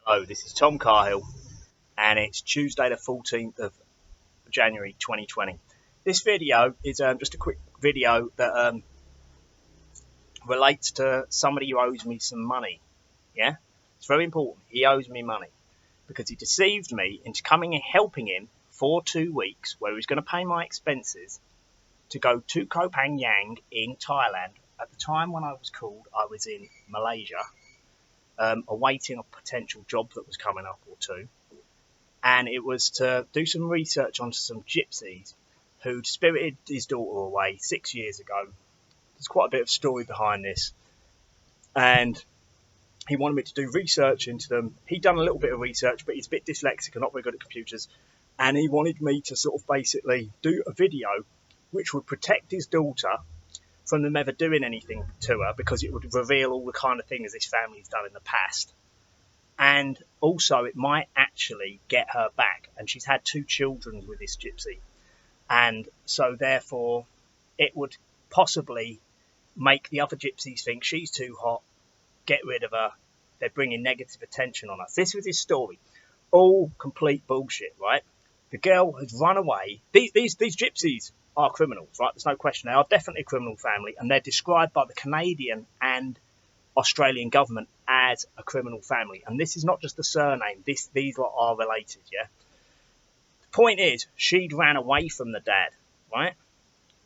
Oh, this is Tom Carhill, and it's Tuesday the 14th of January 2020. This video is just a quick video that relates to somebody who owes me some money. Yeah, it's very important. He owes me money because he deceived me into coming and helping him for 2 weeks, where he was going to pay my expenses to go to Koh Phangan in Thailand. At the time when I was called, I was in Malaysia, awaiting a potential job that was coming up or two. And it was to do some research onto some gypsies who'd spirited his daughter away 6 years ago. There's quite a bit of story behind this. And he wanted me to do research into them. He'd done a little bit of research, but he's a bit dyslexic and not very good at computers. And he wanted me to sort of basically do a video which would protect his daughter from them ever doing anything to her, because it would reveal all the kind of things this family's done in the past. And also it might actually get her back. And she's had 2 children with this gypsy. And so therefore it would possibly make the other gypsies think she's too hot, get rid of her, they're bringing negative attention on us. This was his story. All complete bullshit, right? The girl has run away. These gypsies are criminals, right? There's no question. They are definitely a criminal family, and they're described by the Canadian and Australian government as a criminal family. And this is not just a surname. These lot are related, yeah? The point is, she'd ran away from the dad, right?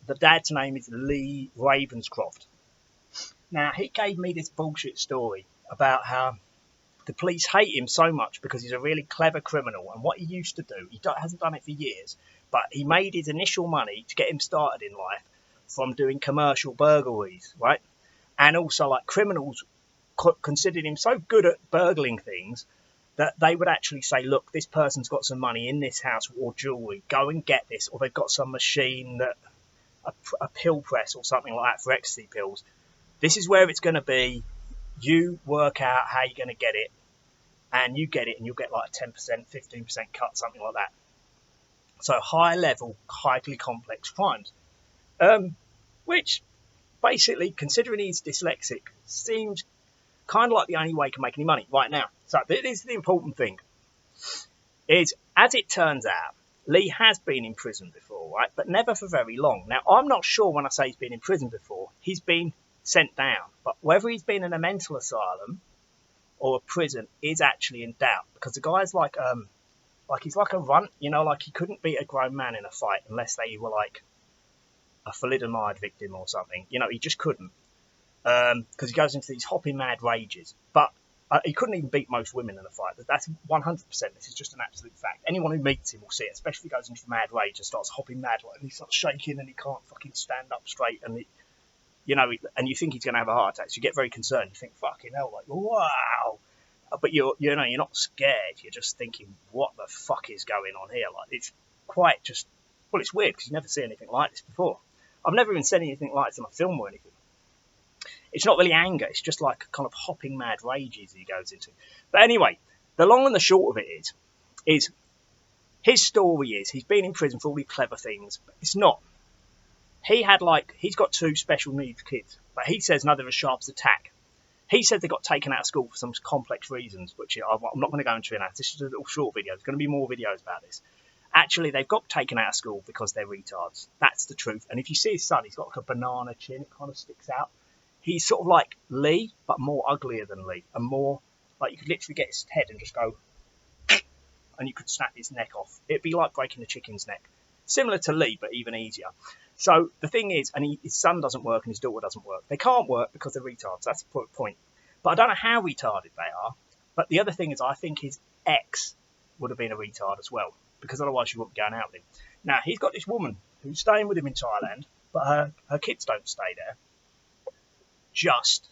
The dad's name is Leigh Ravenscroft. Now, he gave me this bullshit story about how the police hate him so much because he's a really clever criminal. And what he used to do, hasn't done it for years, but he made his initial money to get him started in life from doing commercial burglaries, right? And also, like, criminals considered him so good at burgling things that they would actually say, look, this person's got some money in this house or jewellery, go and get this. Or they've got some machine, that a pill press or something like that for ecstasy pills. This is where it's going to be. You work out how you're going to get it, and you get it, and you'll get like a 10%, 15% cut, something like that. So high level, highly complex crimes, which basically, considering he's dyslexic, seems kind of like the only way he can make any money right now. So this is the important thing, is as it turns out, Leigh has been in prison before, right? But never for very long. Now, I'm not sure when I say he's been in prison before. He's been sent down. But whether he's been in a mental asylum or a prison is actually in doubt. Because the guy's like he's like a runt, you know, like he couldn't beat a grown man in a fight unless they were like a thalidomide victim or something. You know, he just couldn't. Because he goes into these hopping mad rages. But he couldn't even beat most women in a fight. That's 100%. This is just an absolute fact. Anyone who meets him will see it, especially if he goes into mad rage and starts hopping mad, like, and he starts shaking and he can't fucking stand up straight, and and you think he's going to have a heart attack. So you get very concerned. You think, fucking hell, like, wow. But you're not scared. You're just thinking, what the fuck is going on here? Like, it's quite just, well, it's weird because you never see anything like this before. I've never even seen anything like this in a film or anything. It's not really anger. It's just like kind of hopping mad rages he goes into. But anyway, the long and the short of it is his story is he's been in prison for all these clever things. But it's not. He's got 2 special needs kids, but he says neither as sharp as attack. He said they got taken out of school for some complex reasons, which I'm not going to go into now. This is a little short video. There's going to be more videos about this. Actually, they've got taken out of school because they're retards. That's the truth. And if you see his son, he's got like a banana chin. It kind of sticks out. He's sort of like Leigh, but more uglier than Leigh. And more, like, you could literally get his head and just go, and you could snap his neck off. It'd be like breaking a chicken's neck. Similar to Leigh, but even easier. So the thing is, and his son doesn't work and his daughter doesn't work. They can't work because they're retards. That's the point. But I don't know how retarded they are. But the other thing is, I think his ex would have been a retard as well, because otherwise she wouldn't be going out with him. Now, he's got this woman who's staying with him in Thailand, but her kids don't stay there. Just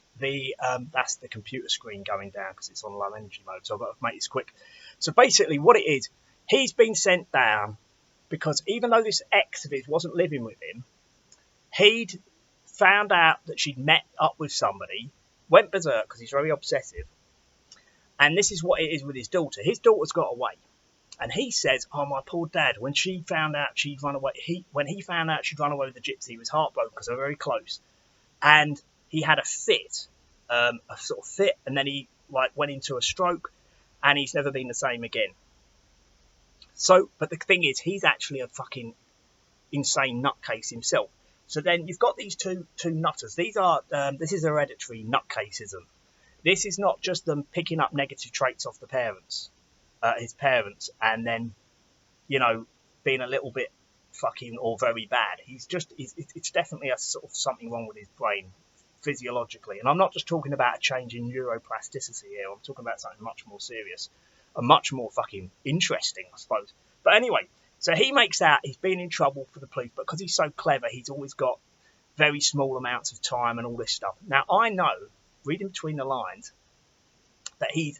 that's the computer screen going down because it's on low energy mode, so I've got to make this quick. So basically what it is, he's been sent down because even though this ex of his wasn't living with him, he'd found out that she'd met up with somebody, went berserk because he's very obsessive, and this is what it is with his daughter. His daughter's got away, and he says, oh, my poor dad, when she found out she'd run away, when he found out she'd run away with the gypsy, he was heartbroken because they were very close, and he had a fit, and then he went into a stroke, and he's never been the same again. So, but the thing is, he's actually a fucking insane nutcase himself. So then you've got these two nutters. These are this is hereditary nutcaseism. This is not just them picking up negative traits off the parents, his parents, and then, you know, being a little bit fucking or very bad. It's definitely a sort of something wrong with his brain physiologically. And I'm not just talking about a change in neuroplasticity here. I'm talking about something much more serious and much more fucking interesting, I suppose. But anyway, so he makes out he's been in trouble for the police, but because he's so clever, he's always got very small amounts of time and all this stuff. Now, I know, reading between the lines, that he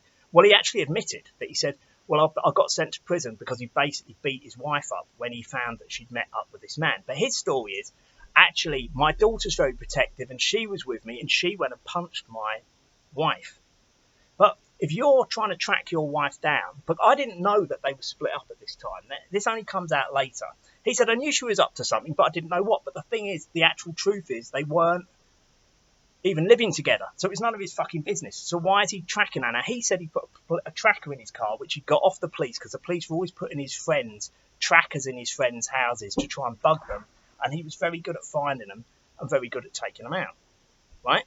actually admitted that he said, well, I got sent to prison because he basically beat his wife up when he found that she'd met up with this man. But his story is, actually, my daughter's very protective and she was with me and she went and punched my wife. But if you're trying to track your wife down, but I didn't know that they were split up at this time. This only comes out later. He said, I knew she was up to something, but I didn't know what. But the thing is, the actual truth is they weren't even living together. So it's none of his fucking business. So why is he tracking her? Now, he said he put a tracker in his car, which he got off the police because the police were always putting his friends, trackers in his friends' houses to try and bug them. And he was very good at finding them and very good at taking them out. Right?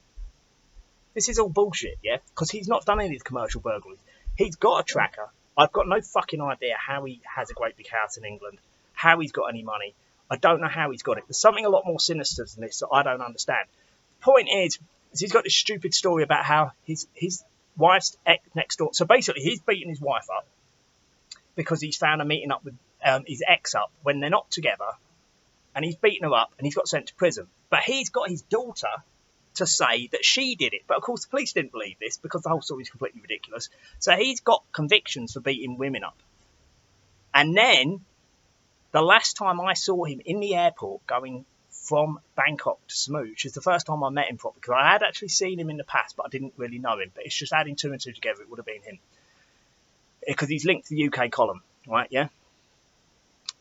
This is all bullshit, yeah? Because he's not done any of these commercial burglaries. He's got a tracker. I've got no fucking idea how he has a great big house in England, how he's got any money. I don't know how he's got it. There's something a lot more sinister than this that I don't understand. The point is he's got this stupid story about how his wife's next door. So basically, he's beating his wife up because he's found her meeting up with his ex up when they're not together, and he's beaten her up and he's got sent to prison. But he's got his daughter to say that she did it. But of course, the police didn't believe this because the whole story is completely ridiculous. So he's got convictions for beating women up. And then the last time I saw him in the airport going from Bangkok to Smooch is the first time I met him properly, because I had actually seen him in the past, but I didn't really know him. But it's just adding two and two together, it would have been him. Because he's linked to the UK column, right? Yeah.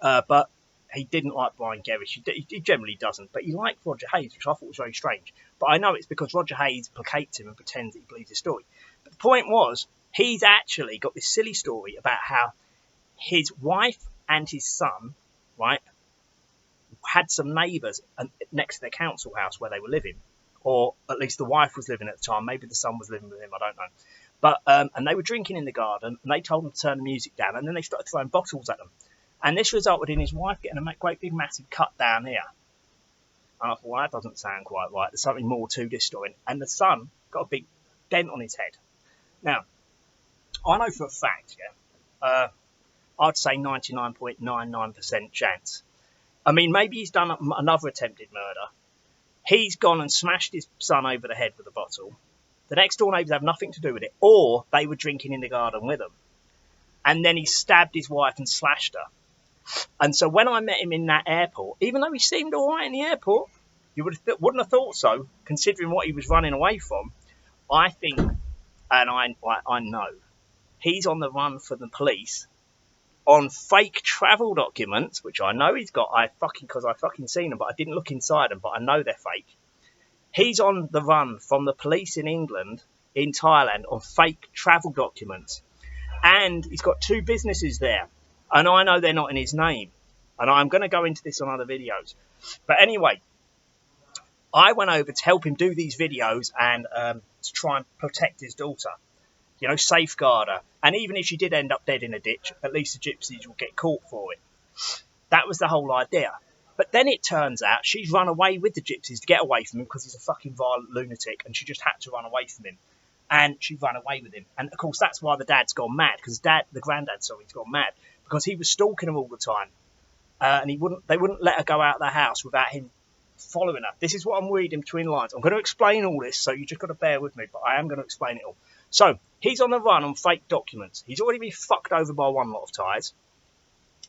But he didn't like Brian Gerrish. He generally doesn't. But he liked Roger Hayes, which I thought was very strange. But I know it's because Roger Hayes placates him and pretends that he believes his story. But the point was, he's actually got this silly story about how his wife and his son, right, had some neighbours next to their council house where they were living. Or at least the wife was living at the time. Maybe the son was living with him, I don't know. But and they were drinking in the garden, and they told them to turn the music down, and then they started throwing bottles at them. And this resulted in his wife getting a great big massive cut down here. And I thought, well, that doesn't sound quite right. There's something more to this story. And the son got a big dent on his head. Now, I know for a fact, yeah, I'd say 99.99% chance. I mean, maybe he's done another attempted murder. He's gone and smashed his son over the head with a bottle. The next door neighbours have nothing to do with it. Or they were drinking in the garden with him. And then he stabbed his wife and slashed her. And so when I met him in that airport, even though he seemed all right in the airport, you wouldn't have thought so, considering what he was running away from. I think, and I know, he's on the run for the police on fake travel documents, which I know he's got. Because I fucking seen them, but I didn't look inside them, but I know they're fake. He's on the run from the police in England, in Thailand, on fake travel documents. And he's got two businesses there. And I know they're not in his name. And I'm going to go into this on other videos. But anyway, I went over to help him do these videos and to try and protect his daughter. You know, safeguard her. And even if she did end up dead in a ditch, at least the gypsies will get caught for it. That was the whole idea. But then it turns out she's run away with the gypsies to get away from him because he's a fucking violent lunatic and she just had to run away from him. And she ran away with him. And of course, that's why the dad's gone mad. Because the granddad, he's gone mad. Because he was stalking her all the time. And they wouldn't let her go out of the house without him following her. This is what I'm reading between the lines. I'm going to explain all this, so you just got to bear with me. But I am going to explain it all. So, he's on the run on fake documents. He's already been fucked over by one lot of Thais.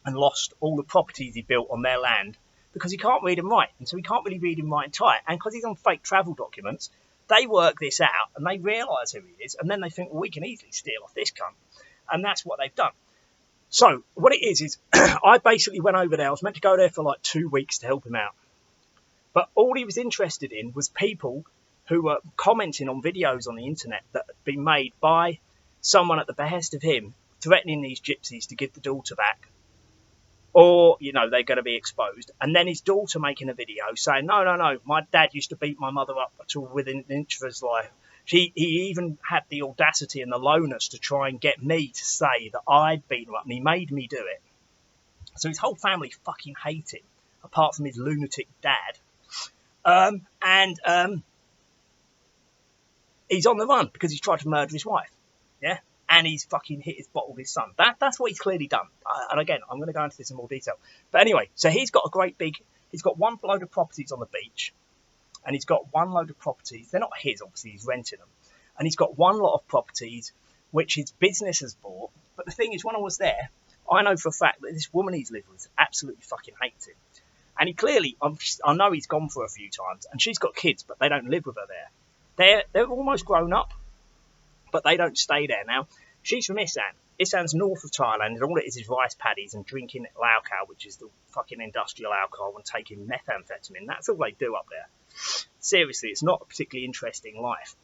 And lost all the properties he built on their land. Because he can't read and write. And so he can't really read and write in Thai. And because he's on fake travel documents, they work this out and they realise who he is, and then they think, well, we can easily steal off this cunt. And that's what they've done. So what it is I basically went over there. I was meant to go there for like 2 weeks to help him out. But all he was interested in was people who were commenting on videos on the internet that had been made by someone at the behest of him threatening these gypsies to give the daughter back, or, you know, they're going to be exposed. And then his daughter making a video saying, no, my dad used to beat my mother up until within an inch of his life. He even had the audacity and the lowness to try and get me to say that I'd beaten her up, and he made me do it. So his whole family fucking hate him, apart from his lunatic dad. He's on the run because he's tried to murder his wife. Yeah? And he's fucking hit his bottle with his son. That's what he's clearly done. And again, I'm going to go into this in more detail. But anyway, so he's got he's got one load of properties on the beach. And he's got one load of properties. They're not his, obviously, he's renting them. And he's got one lot of properties which his business has bought. But the thing is, when I was there, I know for a fact that this woman he's lived with absolutely fucking hates him. And he clearly, I know he's gone for a few times. And she's got kids, but they don't live with her there. They're almost grown up, but they don't stay there. Now, she's from Isan. Isan's north of Thailand, and all it is rice paddies and drinking Laokao, which is the fucking industrial alcohol, and taking methamphetamine. That's all they do up there. Seriously, it's not a particularly interesting life.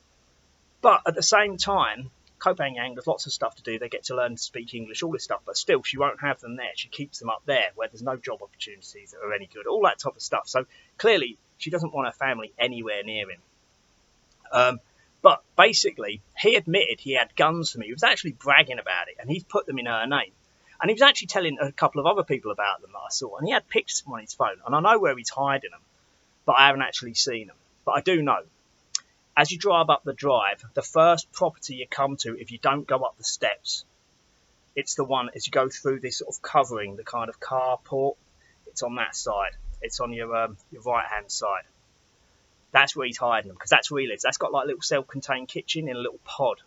But at the same time, Koh Phangan, there's lots of stuff to do. They get to learn to speak English, all this stuff, but still, she won't have them there. She keeps them up there where there's no job opportunities that are any good, all that type of stuff. So clearly, she doesn't want her family anywhere near him. But basically, he admitted he had guns for me. He was actually bragging about it, and he's put them in her name. And he was actually telling a couple of other people about them that I saw, and he had pictures on his phone, and I know where he's hiding them, but I haven't actually seen them. But I do know. As you drive up the drive, the first property you come to, if you don't go up the steps, it's the one as you go through this sort of covering, the kind of carport. It's on that side. It's on your right-hand side. That's where he's hiding them, because that's where he lives. That's got like a little self-contained kitchen in a little pod.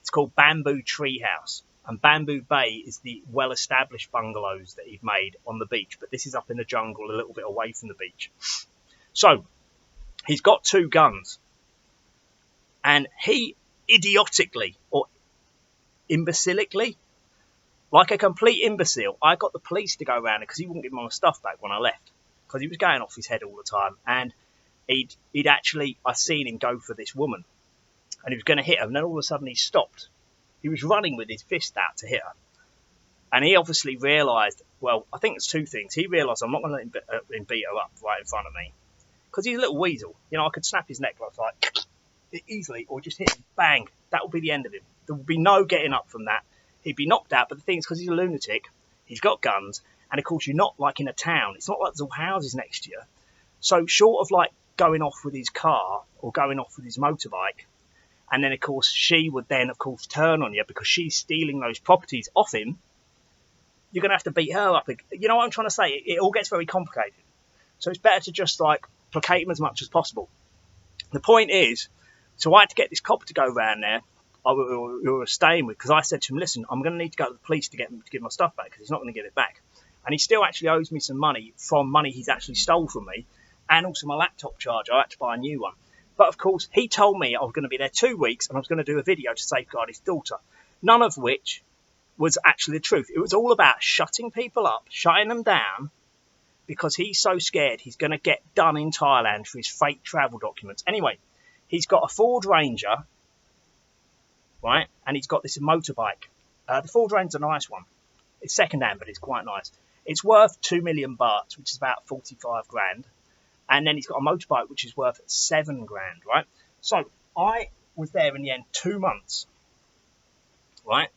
It's called Bamboo Treehouse. And Bamboo Bay is the well-established bungalows that he's made on the beach. But this is up in the jungle, a little bit away from the beach. So, he's got 2 guns. And he idiotically, or imbecilically, like a complete imbecile, I got the police to go around because he wouldn't give me my stuff back when I left. Because he was going off his head all the time. And he'd actually, I seen him go for this woman. And he was going to hit her. And then all of a sudden he stopped. He was running with his fist out to hit her. And he obviously realised, well, I think it's 2 things. He realised I'm not going to let him beat her up right in front of me. Because he's a little weasel. You know, I could snap his neck like easily, or just hit him, bang. That would be the end of him. There would be no getting up from that. He'd be knocked out. But the thing is, because he's a lunatic, he's got guns. And of course, you're not like in a town. It's not like there's all houses next to you. So short of like going off with his car or going off with his motorbike, and then, of course, she would then, of course, turn on you because she's stealing those properties off him. You're going to have to beat her up. You know what I'm trying to say? It all gets very complicated. So it's better to just, like, placate him as much as possible. The point is, so I had to get this cop to go around there we were staying with, because I said to him, listen, I'm going to need to go to the police to get him to give my stuff back because he's not going to give it back. And he still actually owes me some money from money he's actually stole from me, and also my laptop charger. I had to buy a new one. But, of course, he told me I was going to be there 2 weeks and I was going to do a video to safeguard his daughter, none of which was actually the truth. It was all about shutting people up, shutting them down, because he's so scared he's going to get done in Thailand for his fake travel documents. Anyway, he's got a Ford Ranger, right, and he's got this motorbike. The Ford Ranger's a nice one. It's second-hand, but it's quite nice. It's worth 2 million bahts, which is about 45 grand. And then he's got a motorbike which is worth 7 grand, right? So I was there in the end 2 months, right?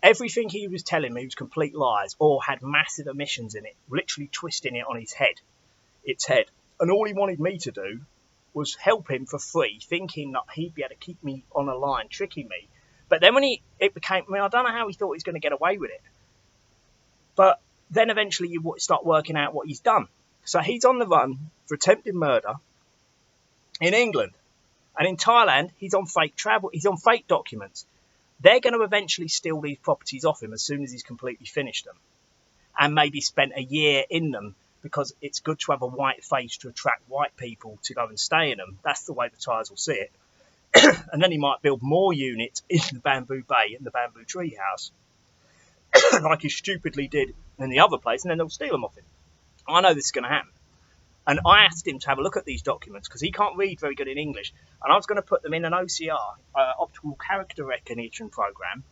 Everything he was telling me was complete lies or had massive omissions in it, literally twisting it on its head. And all he wanted me to do was help him for free, thinking that he'd be able to keep me on a line, tricking me. But then when I don't know how he thought he was going to get away with it. But then eventually you start working out what he's done. So he's on the run for attempted murder in England. And in Thailand, he's on fake travel. He's on fake documents. They're going to eventually steal these properties off him as soon as he's completely finished them. And maybe spent a year in them, because it's good to have a white face to attract white people to go and stay in them. That's the way the Thais will see it. And then he might build more units in the Bamboo Bay and the Bamboo Treehouse, like he stupidly did in the other place, and then they'll steal them off him. I know this is going to happen. And I asked him to have a look at these documents because he can't read very good in English. And I was going to put them in an OCR, optical character recognition program,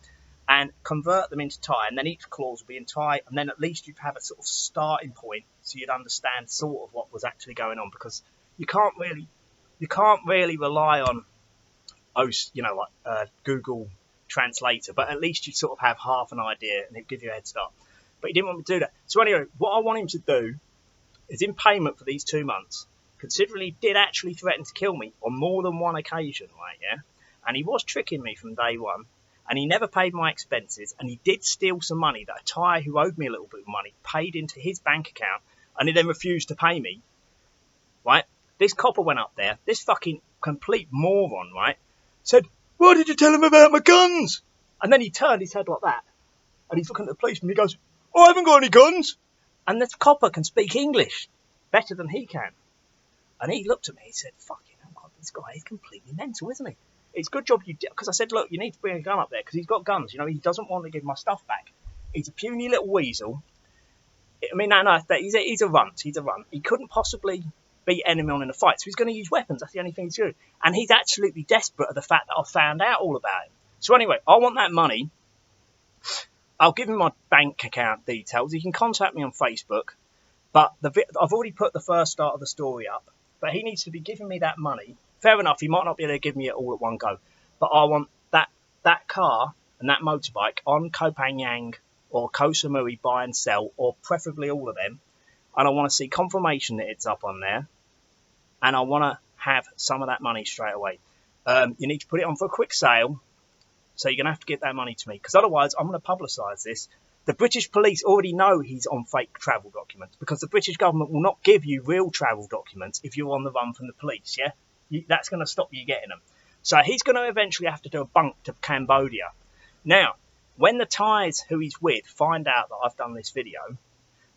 and convert them into Thai. And then each clause would be in Thai. And then at least you'd have a sort of starting point so you'd understand sort of what was actually going on. Because you can't really rely on, Google Translator. But at least you sort of have half an idea and it'd give you a head start. But he didn't want me to do that. So anyway, what I want him to do is in payment for these 2 months, considering he did actually threaten to kill me on more than one occasion, right, yeah? And he was tricking me from day one, and he never paid my expenses, and he did steal some money that a Thai who owed me a little bit of money paid into his bank account, and he then refused to pay me, right? This copper went up there, this fucking complete moron, right, said, "Why did you tell him about my guns?" And then he turned his head like that, and he's looking at the policeman, and he goes, "I haven't got any guns." And this copper can speak English better than he can. And he looked at me, he said, "Fucking hell, God, this guy is completely mental, isn't he? It's a good job you did." Because I said, "Look, you need to bring a gun up there because he's got guns. You know, he doesn't want to give my stuff back. He's a puny little weasel." I mean, he's a runt. He's a runt. He couldn't possibly beat anyone in a fight, so he's going to use weapons. That's the only thing he's doing. And he's absolutely desperate at the fact that I found out all about him. So anyway, I want that money. I'll give him my bank account details. He can contact me on Facebook. But I've already put the first start of the story up. But he needs to be giving me that money. Fair enough, he might not be able to give me it all at one go. But I want that car and that motorbike on Koh Phangan or Koh Samui buy and sell, or preferably all of them. And I want to see confirmation that it's up on there. And I want to have some of that money straight away. You need to put it on for a quick sale. So you're going to have to get that money to me, because otherwise I'm going to publicise this. The British police already know he's on fake travel documents, because the British government will not give you real travel documents if you're on the run from the police, yeah? That's going to stop you getting them. So he's going to eventually have to do a bunk to Cambodia. Now, when the Thais who he's with find out that I've done this video,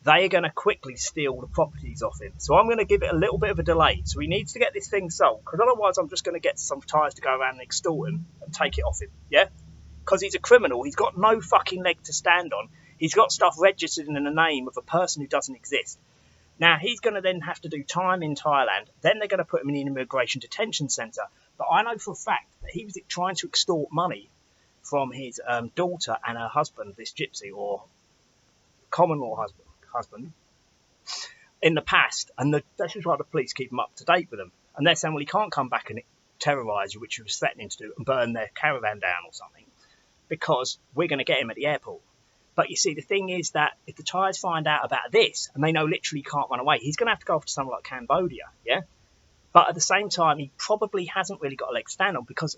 they are going to quickly steal the properties off him. So I'm going to give it a little bit of a delay. So he needs to get this thing sold, because otherwise I'm just going to get some Thais to go around and extort him and take it off him, yeah? Because he's a criminal. He's got no fucking leg to stand on. He's got stuff registered in the name of a person who doesn't exist. Now, he's going to then have to do time in Thailand. Then they're going to put him in an immigration detention centre. But I know for a fact that he was trying to extort money from his daughter and her husband, this gypsy, or common law husband, in the past. And this is why the police keep him up to date with him. And they're saying, well, he can't come back and terrorise you, which he was threatening to do, and burn their caravan down or something, because we're going to get him at the airport. But you see, the thing is that if the Thais find out about this, and they know literally he can't run away, he's going to have to go off to somewhere like Cambodia, yeah? But at the same time, he probably hasn't really got a leg to stand on, because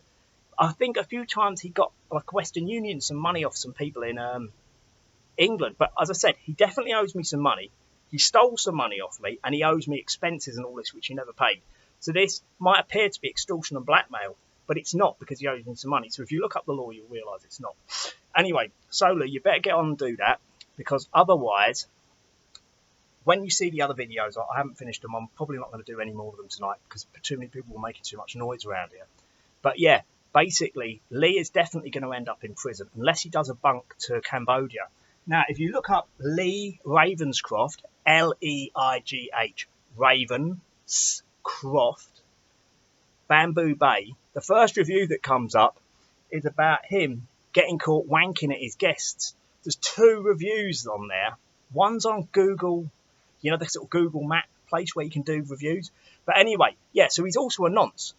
I think a few times he got, like, Western Union some money off some people in England. But as I said, he definitely owes me some money. He stole some money off me, and he owes me expenses and all this, which he never paid. So this might appear to be extortion and blackmail, but it's not, because he owes me some money. So if you look up the law, you'll realise it's not. Anyway, Solar, you better get on and do that, because otherwise, when you see the other videos, I haven't finished them. I'm probably not going to do any more of them tonight, because too many people were making too much noise around here. But yeah, basically, Leigh is definitely going to end up in prison, unless he does a bunk to Cambodia. Now, if you look up Leigh Ravenscroft, Leigh, Ravenscroft, Bamboo Bay, the first review that comes up is about him getting caught wanking at his guests. There's 2 reviews on there. One's on Google, you know, the sort of Google map place where you can do reviews. But anyway, yeah, so he's also a nonce.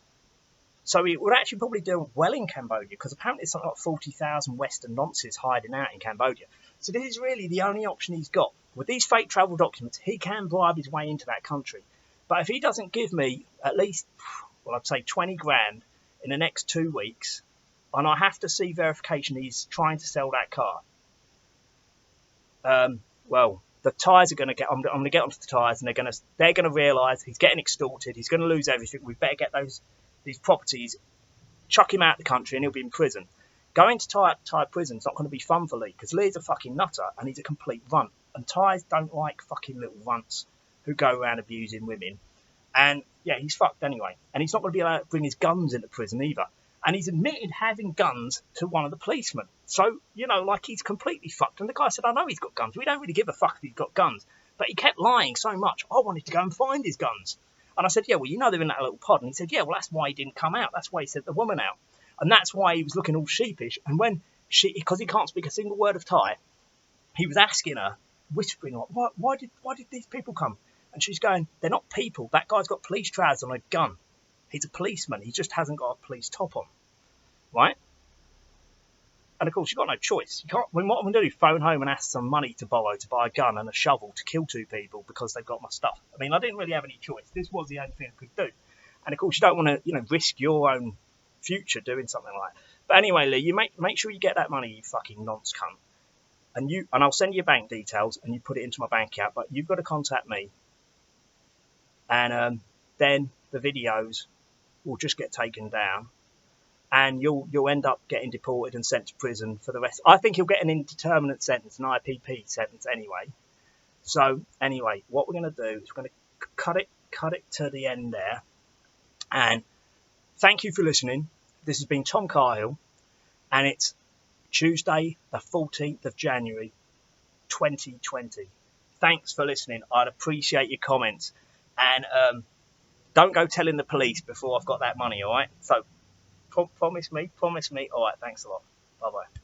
So he would actually probably do well in Cambodia, because apparently it's something like 40,000 Western nonces hiding out in Cambodia. So this is really the only option he's got. With these fake travel documents, he can bribe his way into that country. But if he doesn't give me at least, well, I'd say 20 grand in the next 2 weeks, and I have to see verification he's trying to sell that car, well, the Thais are going to get. I'm going to get onto the Thais, and they're going to realise he's getting extorted. He's going to lose everything. We better get these properties, chuck him out of the country, and he'll be in prison. Going to Thai prison is not going to be fun for Leigh, because Leigh's a fucking nutter, and he's a complete runt. And Thais don't like fucking little runts who go around abusing women. And yeah, he's fucked anyway. And he's not going to be allowed to bring his guns into prison either. And he's admitted having guns to one of the policemen. So, you know, like, he's completely fucked. And the guy said, I know he's got guns. We don't really give a fuck if he's got guns. But he kept lying so much, I wanted to go and find his guns. And I said, yeah, well, you know they're in that little pod. And he said, yeah, well, that's why he didn't come out. That's why he sent the woman out. And that's why he was looking all sheepish. And when because he can't speak a single word of Thai, he was asking her, whispering, like, why did these people come? And she's going, they're not people. That guy's got police trousers on a gun. He's a policeman. He just hasn't got a police top on. Right? And of course, you've got no choice. You can't. What I'm going to do is phone home and ask some money to borrow to buy a gun and a shovel to kill 2 people because they've got my stuff. I mean, I didn't really have any choice. This was the only thing I could do. And of course, you don't want to, risk your own future doing something like that. But anyway, Leigh, you make sure you get that money, you fucking nonce cunt. And I'll send you your bank details and you put it into my bank account. But you've got to contact me. And then the videos will just get taken down. And you'll end up getting deported and sent to prison for the rest. I think you'll get an indeterminate sentence, an IPP sentence anyway. So anyway, what we're going to do is we're going to cut it to the end there. And thank you for listening. This has been Tom Cahill, and it's Tuesday, the 14th of January, 2020. Thanks for listening. I'd appreciate your comments. And don't go telling the police before I've got that money, all right? So promise me. All right, thanks a lot. Bye-bye.